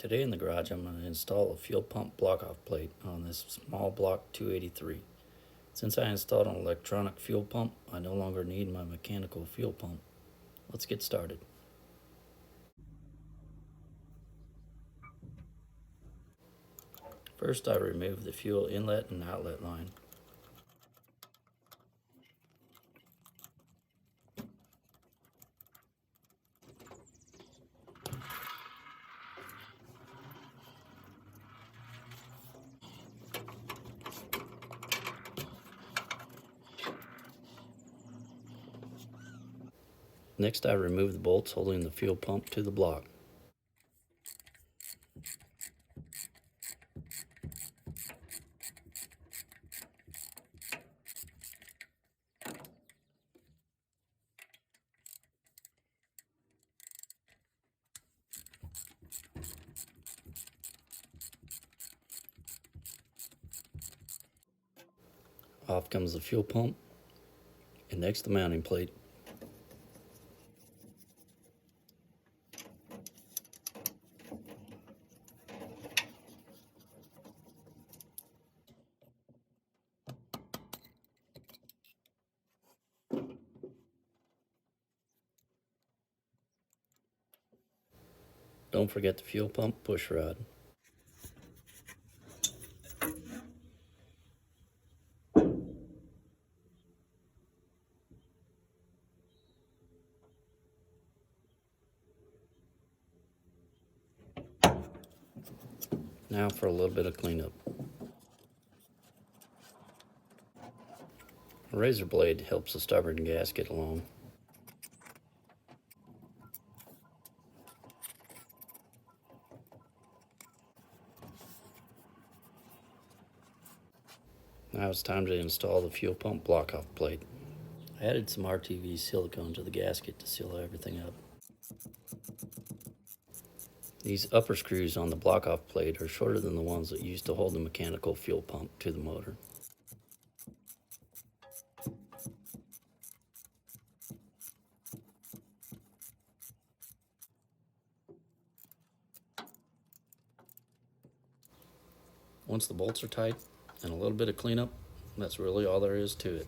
Today in the garage I'm going to install a fuel pump block-off plate on this small block 283. Since I installed an electronic fuel pump, I no longer need my mechanical fuel pump. Let's get started. First I remove the fuel inlet and outlet line. Next I remove the bolts holding the fuel pump to the block. Off comes the fuel pump, and next the mounting plate. Don't forget the fuel pump push rod. Now for a little bit of cleanup. A razor blade helps the stubborn gasket along. Now it's time to install the fuel pump block-off plate. I added some RTV silicone to the gasket to seal everything up. These upper screws on the block-off plate are shorter than the ones that used to hold the mechanical fuel pump to the motor. Once the bolts are tight and a little bit of cleanup, that's really all there is to it.